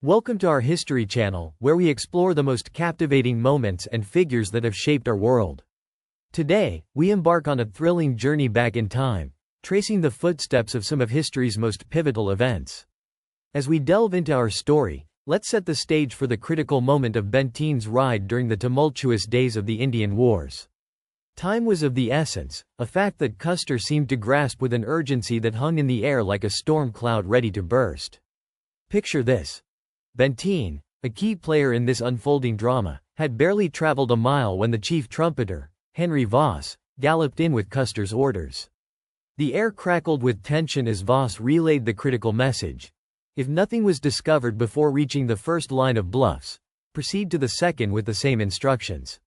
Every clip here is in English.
Welcome to our History channel, where we explore the most captivating moments and figures that have shaped our world. Today, we embark on a thrilling journey back in time, tracing the footsteps of some of history's most pivotal events. As we delve into our story, let's set the stage for the critical moment of Benteen'S ride during the tumultuous days of the Indian Wars. Time was of the essence, a fact that Custer seemed to grasp with an urgency that hung in the air like a storm cloud ready to burst. Picture this. Benteen, a key player in this unfolding drama, had barely traveled a mile when the chief trumpeter, Henry Voss, galloped in with Custer's orders. The air crackled with tension as Voss relayed the critical message. If nothing was discovered before reaching the first line of bluffs, proceed to the second with the same instructions.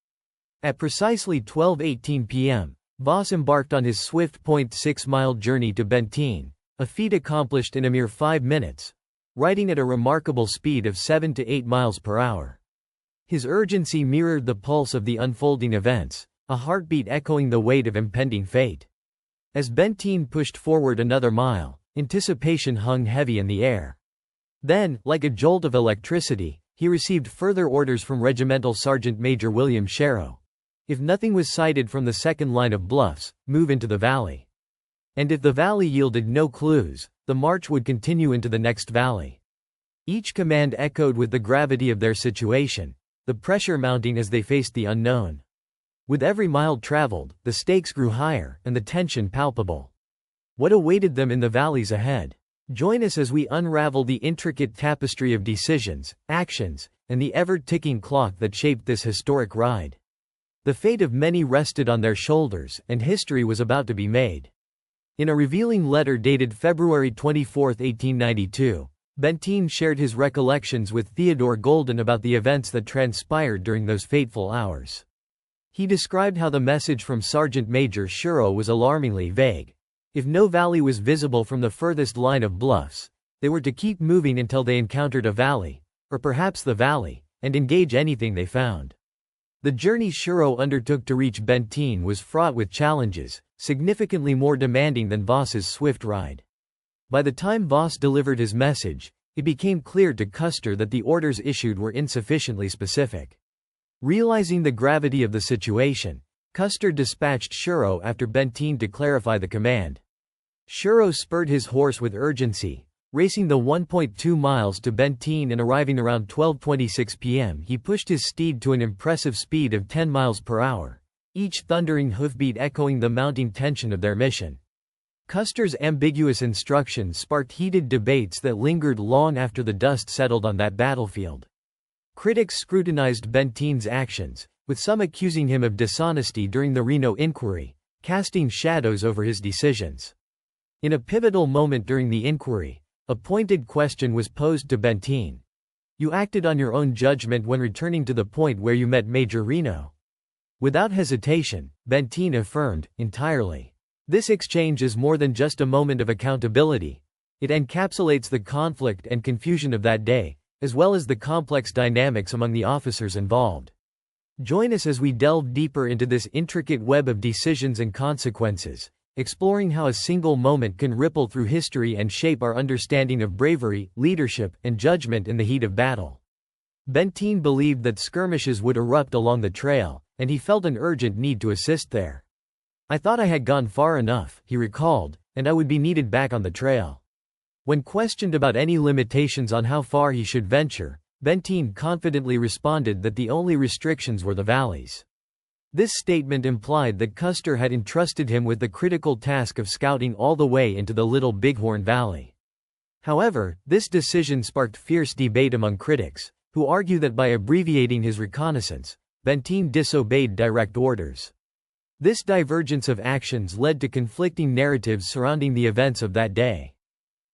At precisely 12:18 p.m., Voss embarked on his swift 0.6-mile journey to Benteen, a feat accomplished in a mere 5 minutes, riding at a remarkable speed of 7 to 8 miles per hour. His urgency mirrored the pulse of the unfolding events, a heartbeat echoing the weight of impending fate. As Benteen pushed forward another mile, anticipation hung heavy in the air. Then, like a jolt of electricity, he received further orders from Regimental Sergeant Major William Sherrow. If nothing was sighted from the second line of bluffs, move into the valley. And if the valley yielded no clues, the march would continue into the next valley. Each command echoed with the gravity of their situation, the pressure mounting as they faced the unknown. With every mile traveled, the stakes grew higher, and the tension palpable. What awaited them in the valleys ahead? Join us as we unravel the intricate tapestry of decisions, actions, and the ever-ticking clock that shaped this historic ride. The fate of many rested on their shoulders, and history was about to be made. In a revealing letter dated February 24, 1892, Benteen shared his recollections with Theodore Golden about the events that transpired during those fateful hours. He described how the message from Sergeant Major Sherrow was alarmingly vague. If no valley was visible from the furthest line of bluffs, they were to keep moving until they encountered a valley, or perhaps the valley, and engage anything they found. The journey Sherrow undertook to reach Benteen was fraught with challenges, significantly more demanding than Voss's swift ride. By the time Voss delivered his message, it became clear to Custer that the orders issued were insufficiently specific. Realizing the gravity of the situation, Custer dispatched Sherrow after Benteen to clarify the command. Sherrow spurred his horse with urgency, racing the 1.2 miles to Benteen and arriving around 12:26 p.m. He pushed his steed to an impressive speed of 10 miles per hour, each thundering hoofbeat echoing the mounting tension of their mission. Custer's ambiguous instructions sparked heated debates that lingered long after the dust settled on that battlefield. Critics scrutinized Benteen's actions, with some accusing him of dishonesty during the Reno inquiry, casting shadows over his decisions. In a pivotal moment during the inquiry, a pointed question was posed to Benteen. "You acted on your own judgment when returning to the point where you met Major Reno?" Without hesitation, Benteen affirmed, "Entirely." This exchange is more than just a moment of accountability. It encapsulates the conflict and confusion of that day, as well as the complex dynamics among the officers involved. Join us as we delve deeper into this intricate web of decisions and consequences, exploring how a single moment can ripple through history and shape our understanding of bravery, leadership, and judgment in the heat of battle. Benteen believed that skirmishes would erupt along the trail, and he felt an urgent need to assist there. "I thought I had gone far enough," he recalled, "and I would be needed back on the trail." When questioned about any limitations on how far he should venture, Benteen confidently responded that the only restrictions were the valleys. This statement implied that Custer had entrusted him with the critical task of scouting all the way into the Little Bighorn Valley. However, this decision sparked fierce debate among critics, who argue that by abbreviating his reconnaissance, Benteen disobeyed direct orders. This divergence of actions led to conflicting narratives surrounding the events of that day.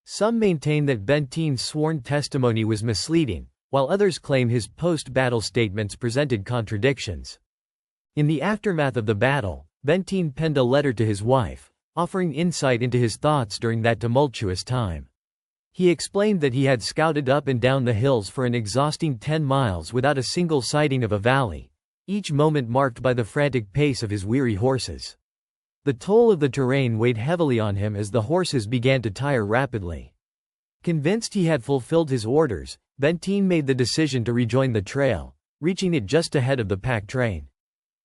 Some maintain that Benteen's sworn testimony was misleading, while others claim his post-battle statements presented contradictions. In the aftermath of the battle, Benteen penned a letter to his wife, offering insight into his thoughts during that tumultuous time. He explained that he had scouted up and down the hills for an exhausting 10 miles without a single sighting of a valley, each moment marked by the frantic pace of his weary horses. The toll of the terrain weighed heavily on him as the horses began to tire rapidly. Convinced he had fulfilled his orders, Benteen made the decision to rejoin the trail, reaching it just ahead of the pack train.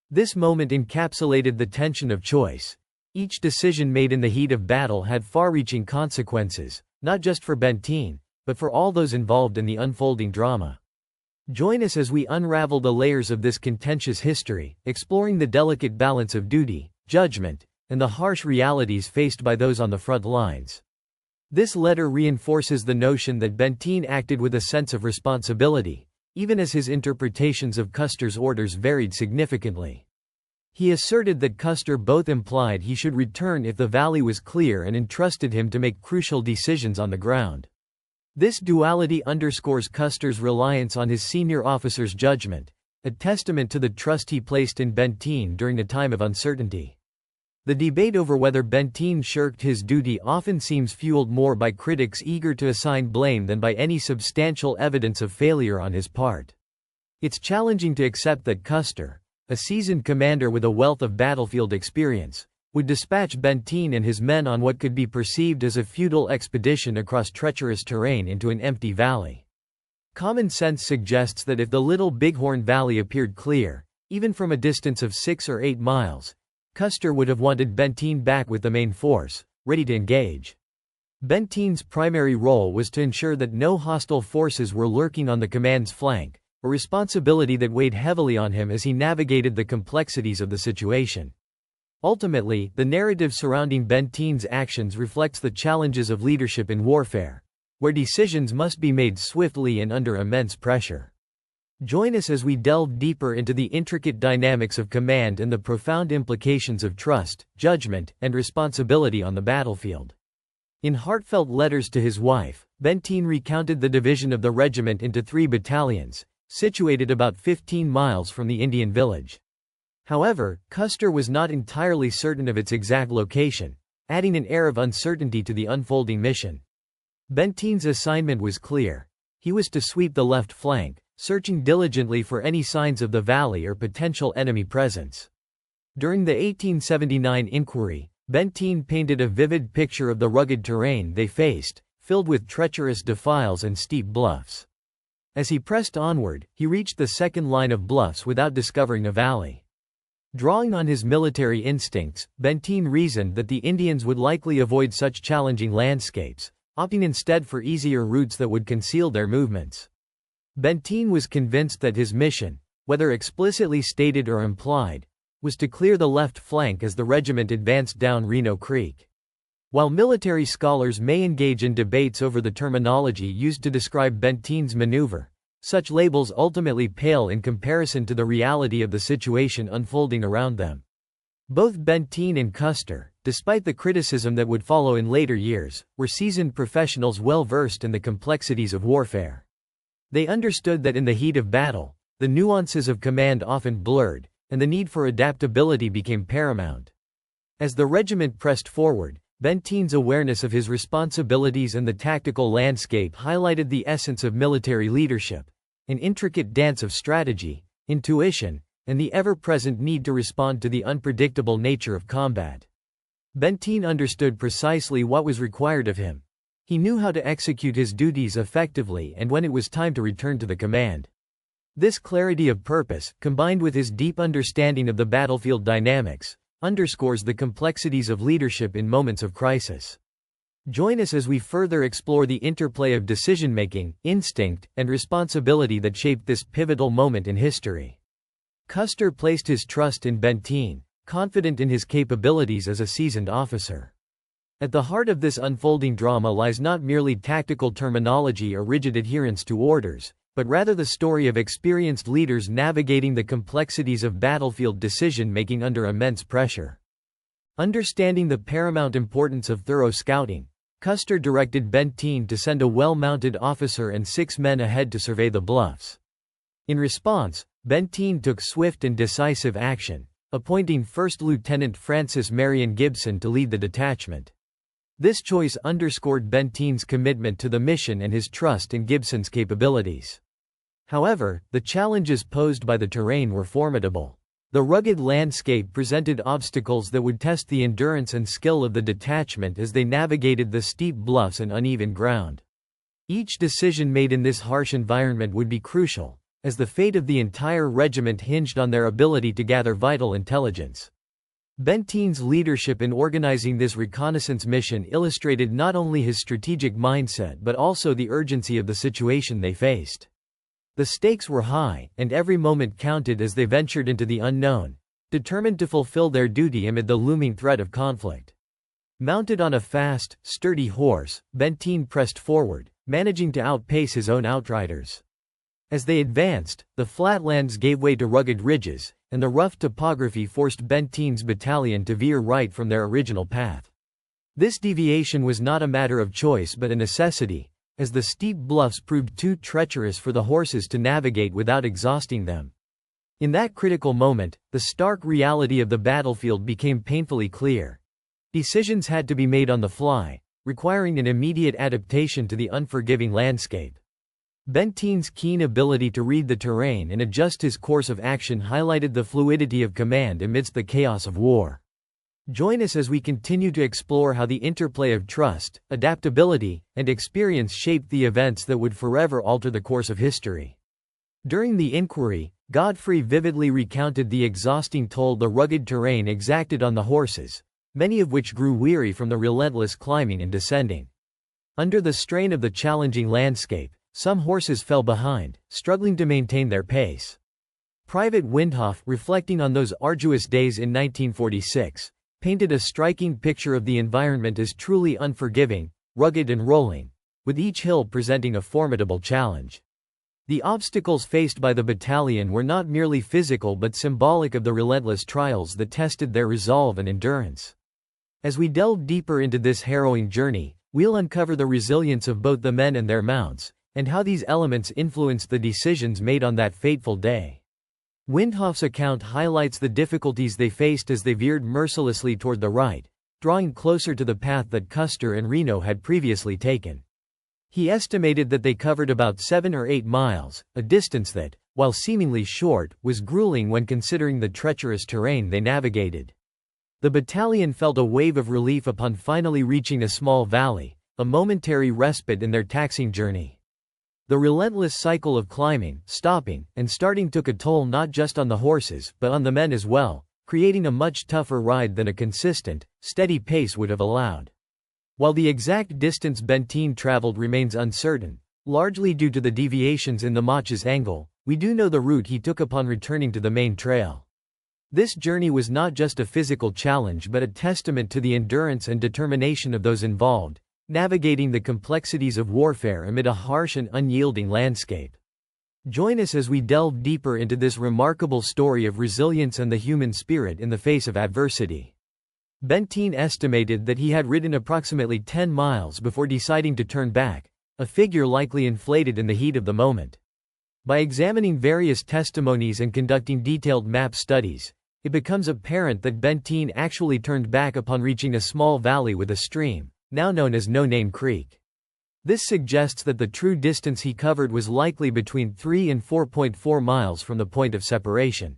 This moment encapsulated the tension of choice. Each decision made in the heat of battle had far-reaching consequences, not just for Benteen, but for all those involved in the unfolding drama. Join us as we unravel the layers of this contentious history, exploring the delicate balance of duty, judgment, and the harsh realities faced by those on the front lines. This letter reinforces the notion that Benteen acted with a sense of responsibility, even as his interpretations of Custer's orders varied significantly. He asserted that Custer both implied he should return if the valley was clear and entrusted him to make crucial decisions on the ground. This duality underscores Custer's reliance on his senior officer's judgment, a testament to the trust he placed in Benteen during a time of uncertainty. The debate over whether Benteen shirked his duty often seems fueled more by critics eager to assign blame than by any substantial evidence of failure on his part. It's challenging to accept that Custer, a seasoned commander with a wealth of battlefield experience, would dispatch Benteen and his men on what could be perceived as a futile expedition across treacherous terrain into an empty valley. Common sense suggests that if the Little Bighorn Valley appeared clear, even from a distance of 6 or 8 miles, Custer would have wanted Benteen back with the main force, ready to engage. Benteen's primary role was to ensure that no hostile forces were lurking on the command's flank, a responsibility that weighed heavily on him as he navigated the complexities of the situation. Ultimately, the narrative surrounding Benteen's actions reflects the challenges of leadership in warfare, where decisions must be made swiftly and under immense pressure. Join us as we delve deeper into the intricate dynamics of command and the profound implications of trust, judgment, and responsibility on the battlefield. In heartfelt letters to his wife, Benteen recounted the division of the regiment into 3 battalions, situated about 15 miles from the Indian village. However, Custer was not entirely certain of its exact location, adding an air of uncertainty to the unfolding mission. Benteen's assignment was clear. He was to sweep the left flank, searching diligently for any signs of the valley or potential enemy presence. During the 1879 inquiry, Benteen painted a vivid picture of the rugged terrain they faced, filled with treacherous defiles and steep bluffs. As he pressed onward, he reached the second line of bluffs without discovering a valley. Drawing on his military instincts, Benteen reasoned that the Indians would likely avoid such challenging landscapes, opting instead for easier routes that would conceal their movements. Benteen was convinced that his mission, whether explicitly stated or implied, was to clear the left flank as the regiment advanced down Reno Creek. While military scholars may engage in debates over the terminology used to describe Benteen's maneuver, such labels ultimately pale in comparison to the reality of the situation unfolding around them. Both Benteen and Custer, despite the criticism that would follow in later years, were seasoned professionals well versed in the complexities of warfare. They understood that in the heat of battle, the nuances of command often blurred, and the need for adaptability became paramount. As the regiment pressed forward, Benteen's awareness of his responsibilities and the tactical landscape highlighted the essence of military leadership, an intricate dance of strategy, intuition, and the ever-present need to respond to the unpredictable nature of combat. Benteen understood precisely what was required of him. He knew how to execute his duties effectively and when it was time to return to the command. This clarity of purpose, combined with his deep understanding of the battlefield dynamics, underscores the complexities of leadership in moments of crisis. Join us as we further explore the interplay of decision-making, instinct, and responsibility that shaped this pivotal moment in history. Custer placed his trust in Benteen, confident in his capabilities as a seasoned officer. At the heart of this unfolding drama lies not merely tactical terminology or rigid adherence to orders, but rather the story of experienced leaders navigating the complexities of battlefield decision-making under immense pressure. Understanding the paramount importance of thorough scouting, Custer directed Benteen to send a well-mounted officer and 6 men ahead to survey the bluffs. In response, Benteen took swift and decisive action, appointing 1st Lieutenant Francis Marion Gibson to lead the detachment. This choice underscored Benteen's commitment to the mission and his trust in Gibson's capabilities. However, the challenges posed by the terrain were formidable. The rugged landscape presented obstacles that would test the endurance and skill of the detachment as they navigated the steep bluffs and uneven ground. Each decision made in this harsh environment would be crucial, as the fate of the entire regiment hinged on their ability to gather vital intelligence. Benteen's leadership in organizing this reconnaissance mission illustrated not only his strategic mindset but also the urgency of the situation they faced. The stakes were high, and every moment counted as they ventured into the unknown, determined to fulfill their duty amid the looming threat of conflict. Mounted on a fast, sturdy horse, Benteen pressed forward, managing to outpace his own outriders. As they advanced, the flatlands gave way to rugged ridges, and the rough topography forced Benteen's battalion to veer right from their original path. This deviation was not a matter of choice but a necessity, as the steep bluffs proved too treacherous for the horses to navigate without exhausting them. In that critical moment, the stark reality of the battlefield became painfully clear. Decisions had to be made on the fly, requiring an immediate adaptation to the unforgiving landscape. Benteen's keen ability to read the terrain and adjust his course of action highlighted the fluidity of command amidst the chaos of war. Join us as we continue to explore how the interplay of trust, adaptability, and experience shaped the events that would forever alter the course of history. During the inquiry, Godfrey vividly recounted the exhausting toll the rugged terrain exacted on the horses, many of which grew weary from the relentless climbing and descending. Under the strain of the challenging landscape, some horses fell behind, struggling to maintain their pace. Private Windhoff, reflecting on those arduous days in 1946, painted a striking picture of the environment as truly unforgiving, rugged and rolling, with each hill presenting a formidable challenge. The obstacles faced by the battalion were not merely physical but symbolic of the relentless trials that tested their resolve and endurance. As we delve deeper into this harrowing journey, we'll uncover the resilience of both the men and their mounts, and how these elements influenced the decisions made on that fateful day. Windhoff's account highlights the difficulties they faced as they veered mercilessly toward the right, drawing closer to the path that Custer and Reno had previously taken. He estimated that they covered about 7 or 8 miles, a distance that, while seemingly short, was grueling when considering the treacherous terrain they navigated. The battalion felt a wave of relief upon finally reaching a small valley, a momentary respite in their taxing journey. The relentless cycle of climbing, stopping, and starting took a toll not just on the horses but on the men as well, creating a much tougher ride than a consistent, steady pace would have allowed. While the exact distance Benteen traveled remains uncertain, largely due to the deviations in the Mach's angle, we do know the route he took upon returning to the main trail. This journey was not just a physical challenge but a testament to the endurance and determination of those involved, navigating the complexities of warfare amid a harsh and unyielding landscape. Join us as we delve deeper into this remarkable story of resilience and the human spirit in the face of adversity. Benteen estimated that he had ridden approximately 10 miles before deciding to turn back, a figure likely inflated in the heat of the moment. By examining various testimonies and conducting detailed map studies, it becomes apparent that Benteen actually turned back upon reaching a small valley with a stream, now known as No Name Creek. This suggests that the true distance he covered was likely between 3 and 4.4 miles from the point of separation.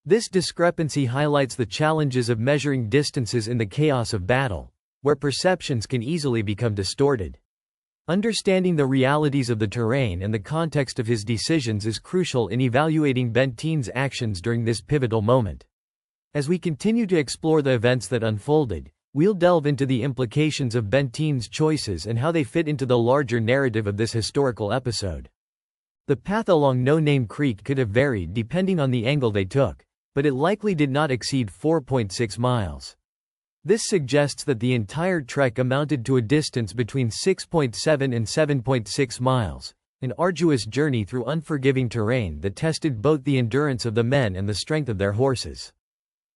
This discrepancy highlights the challenges of measuring distances in the chaos of battle, where perceptions can easily become distorted. Understanding the realities of the terrain and the context of his decisions is crucial in evaluating Benteen's actions during this pivotal moment. As we continue to explore the events that unfolded, we'll delve into the implications of Benteen's choices and how they fit into the larger narrative of this historical episode. The path along No Name Creek could have varied depending on the angle they took, but it likely did not exceed 4.6 miles. This suggests that the entire trek amounted to a distance between 6.7 and 7.6 miles, an arduous journey through unforgiving terrain that tested both the endurance of the men and the strength of their horses.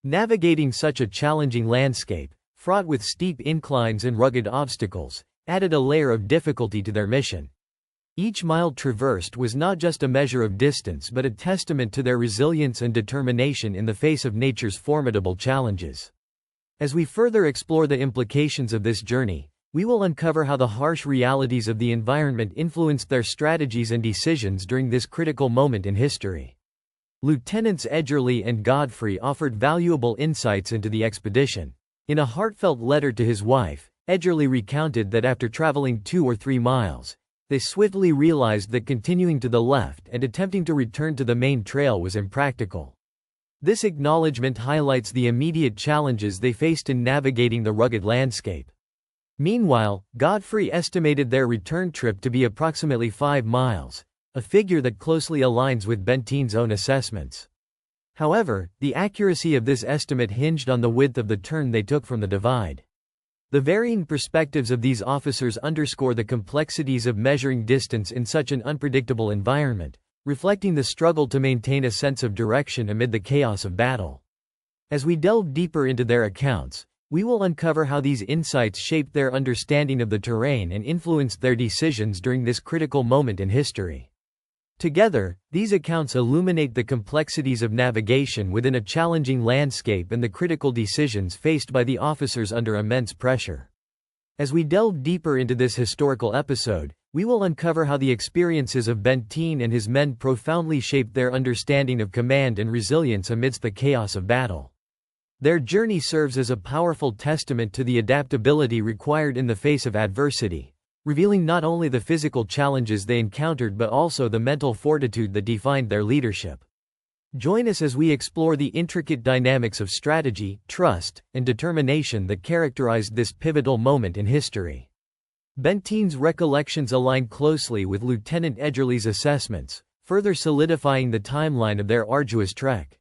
Navigating such a challenging landscape, fraught with steep inclines and rugged obstacles, added a layer of difficulty to their mission. Each mile traversed was not just a measure of distance but a testament to their resilience and determination in the face of nature's formidable challenges. As we further explore the implications of this journey, we will uncover how the harsh realities of the environment influenced their strategies and decisions during this critical moment in history. Lieutenants Edgerly and Godfrey offered valuable insights into the expedition. In a heartfelt letter to his wife, Edgerly recounted that after traveling 2 or 3 miles, They swiftly realized that continuing to the left and attempting to return to the main trail was impractical. This acknowledgement highlights the immediate challenges they faced in navigating the rugged landscape. Meanwhile, Godfrey estimated their return trip to be approximately 5 miles, a figure that closely aligns with Benteen's own assessments. However, the accuracy of this estimate hinged on the width of the turn they took from the divide. The varying perspectives of these officers underscore the complexities of measuring distance in such an unpredictable environment, reflecting the struggle to maintain a sense of direction amid the chaos of battle. As we delve deeper into their accounts, we will uncover how these insights shaped their understanding of the terrain and influenced their decisions during this critical moment in history. Together, these accounts illuminate the complexities of navigation within a challenging landscape and the critical decisions faced by the officers under immense pressure. As we delve deeper into this historical episode, we will uncover how the experiences of Benteen and his men profoundly shaped their understanding of command and resilience amidst the chaos of battle. Their journey serves as a powerful testament to the adaptability required in the face of adversity, revealing not only the physical challenges they encountered but also the mental fortitude that defined their leadership. Join us as we explore the intricate dynamics of strategy, trust, and determination that characterized this pivotal moment in history. Benteen's recollections align closely with Lieutenant Edgerly's assessments, further solidifying the timeline of their arduous trek.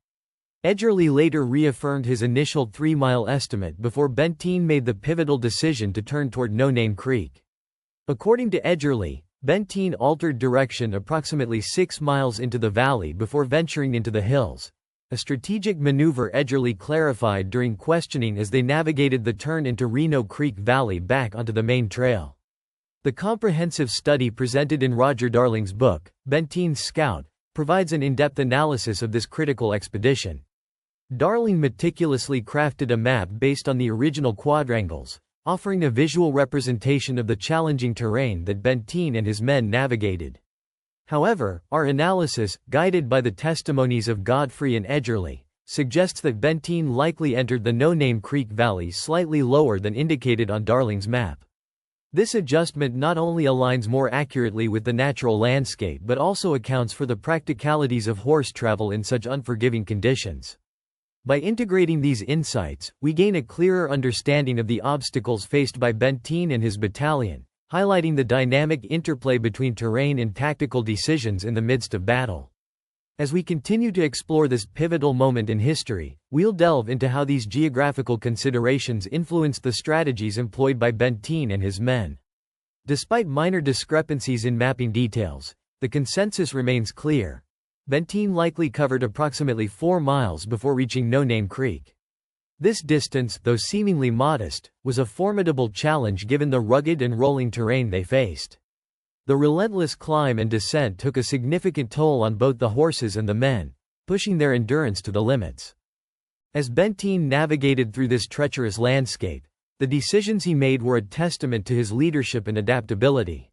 Edgerly later reaffirmed his initial 3-mile estimate before Benteen made the pivotal decision to turn toward No Name Creek. According to Edgerly, Benteen altered direction approximately 6 miles into the valley before venturing into the hills, a strategic maneuver Edgerly clarified during questioning as they navigated the turn into Reno Creek Valley back onto the main trail. The comprehensive study presented in Roger Darling's book, Benteen's Scout, provides an in-depth analysis of this critical expedition. Darling meticulously crafted a map based on the original quadrangles, offering a visual representation of the challenging terrain that Benteen and his men navigated. However, our analysis, guided by the testimonies of Godfrey and Edgerly, suggests that Benteen likely entered the No Name Creek Valley slightly lower than indicated on Darling's map. This adjustment not only aligns more accurately with the natural landscape but also accounts for the practicalities of horse travel in such unforgiving conditions. By integrating these insights, we gain a clearer understanding of the obstacles faced by Benteen and his battalion, highlighting the dynamic interplay between terrain and tactical decisions in the midst of battle. As we continue to explore this pivotal moment in history, we'll delve into how these geographical considerations influenced the strategies employed by Benteen and his men. Despite minor discrepancies in mapping details, the consensus remains clear. Benteen likely covered approximately 4 miles before reaching No Name Creek. This distance, though seemingly modest, was a formidable challenge given the rugged and rolling terrain they faced. The relentless climb and descent took a significant toll on both the horses and the men, pushing their endurance to the limits. As Benteen navigated through this treacherous landscape, the decisions he made were a testament to his leadership and adaptability.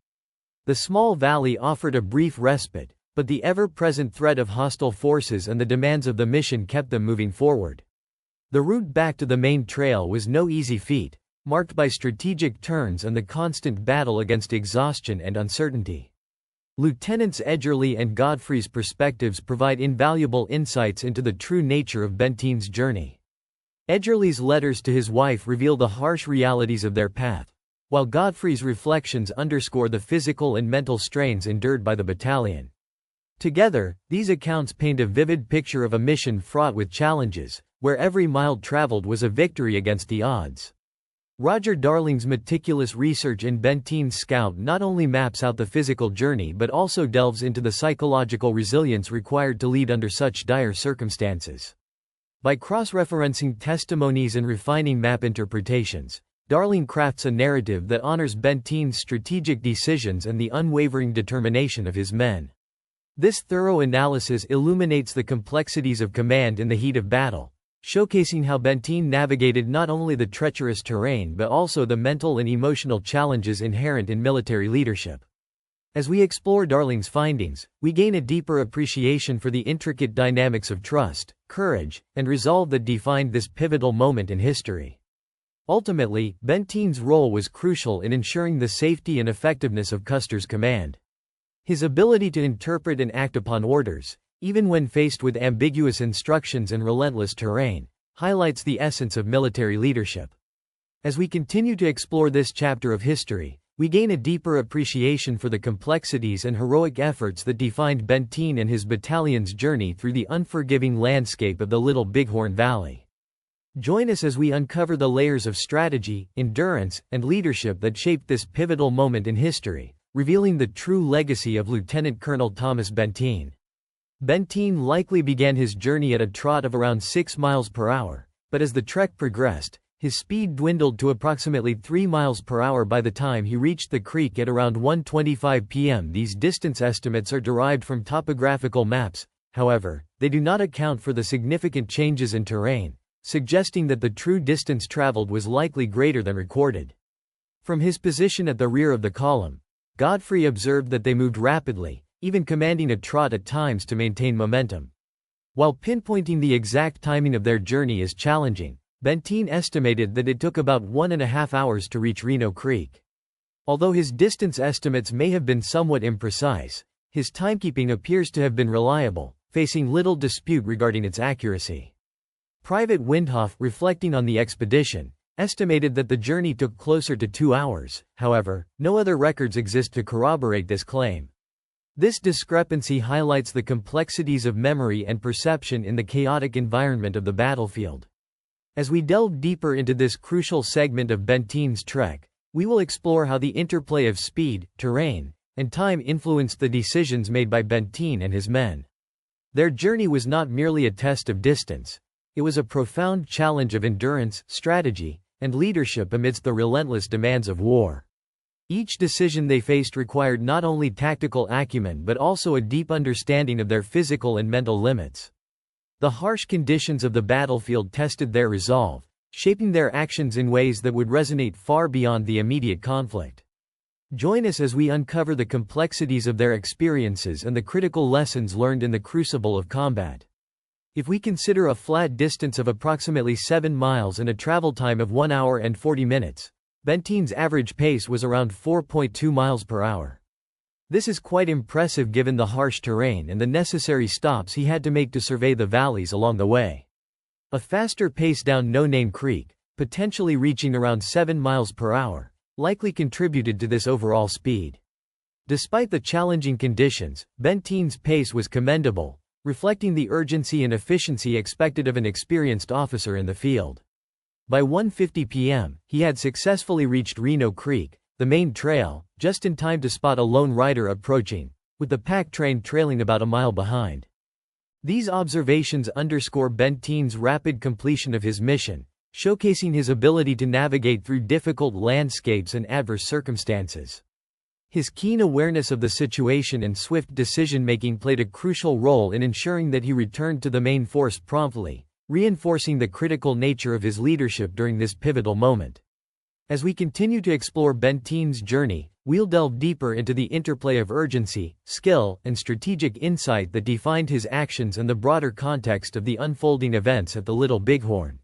The small valley offered a brief respite, but the ever-present threat of hostile forces and the demands of the mission kept them moving forward. The route back to the main trail was no easy feat, marked by strategic turns and the constant battle against exhaustion and uncertainty. Lieutenants Edgerly and Godfrey's perspectives provide invaluable insights into the true nature of Benteen's journey. Edgerly's letters to his wife reveal the harsh realities of their path, while Godfrey's reflections underscore the physical and mental strains endured by the battalion. Together, these accounts paint a vivid picture of a mission fraught with challenges, where every mile traveled was a victory against the odds. Roger Darling's meticulous research in Benteen's Scout not only maps out the physical journey but also delves into the psychological resilience required to lead under such dire circumstances. By cross-referencing testimonies and refining map interpretations, Darling crafts a narrative that honors Benteen's strategic decisions and the unwavering determination of his men. This thorough analysis illuminates the complexities of command in the heat of battle, showcasing how Benteen navigated not only the treacherous terrain but also the mental and emotional challenges inherent in military leadership. As we explore Darling's findings, we gain a deeper appreciation for the intricate dynamics of trust, courage, and resolve that defined this pivotal moment in history. Ultimately, Benteen's role was crucial in ensuring the safety and effectiveness of Custer's command. His ability to interpret and act upon orders, even when faced with ambiguous instructions and relentless terrain, highlights the essence of military leadership. As we continue to explore this chapter of history, we gain a deeper appreciation for the complexities and heroic efforts that defined Benteen and his battalion's journey through the unforgiving landscape of the Little Bighorn Valley. Join us as we uncover the layers of strategy, endurance, and leadership that shaped this pivotal moment in history, revealing the true legacy of Lieutenant Colonel Thomas Benteen. Benteen likely began his journey at a trot of around 6 miles per hour, but as the trek progressed, his speed dwindled to approximately 3 miles per hour by the time he reached the creek at around 1:25 p.m. These distance estimates are derived from topographical maps, however, they do not account for the significant changes in terrain, suggesting that the true distance traveled was likely greater than recorded. From his position at the rear of the column, Godfrey observed that they moved rapidly, even commanding a trot at times to maintain momentum. While pinpointing the exact timing of their journey is challenging, Benteen estimated that it took about 1.5 hours to reach Reno Creek. Although his distance estimates may have been somewhat imprecise, his timekeeping appears to have been reliable, facing little dispute regarding its accuracy. Private Windhoff, reflecting on the expedition, estimated that the journey took closer to 2 hours. However, no other records exist to corroborate this claim. This discrepancy highlights the complexities of memory and perception in the chaotic environment of the battlefield. As we delve deeper into this crucial segment of Benteen's trek, we will explore how the interplay of speed, terrain, and time influenced the decisions made by Benteen and his men. Their journey was not merely a test of distance. It was a profound challenge of endurance, strategy, and leadership amidst the relentless demands of war. Each decision they faced required not only tactical acumen but also a deep understanding of their physical and mental limits. The harsh conditions of the battlefield tested their resolve, shaping their actions in ways that would resonate far beyond the immediate conflict. Join us as we uncover the complexities of their experiences and the critical lessons learned in the crucible of combat. If we consider a flat distance of approximately 7 miles and a travel time of 1 hour and 40 minutes, Benteen's average pace was around 4.2 miles per hour. This is quite impressive given the harsh terrain and the necessary stops he had to make to survey the valleys along the way. A faster pace down No Name Creek, potentially reaching around 7 miles per hour, likely contributed to this overall speed. Despite the challenging conditions, Benteen's pace was commendable, reflecting the urgency and efficiency expected of an experienced officer in the field. By 1:50 p.m., he had successfully reached Reno Creek, the main trail, just in time to spot a lone rider approaching, with the pack train trailing about a mile behind. These observations underscore Benteen's rapid completion of his mission, showcasing his ability to navigate through difficult landscapes and adverse circumstances. His keen awareness of the situation and swift decision-making played a crucial role in ensuring that he returned to the main force promptly, reinforcing the critical nature of his leadership during this pivotal moment. As we continue to explore Benteen's journey, we'll delve deeper into the interplay of urgency, skill, and strategic insight that defined his actions and the broader context of the unfolding events at the Little Bighorn.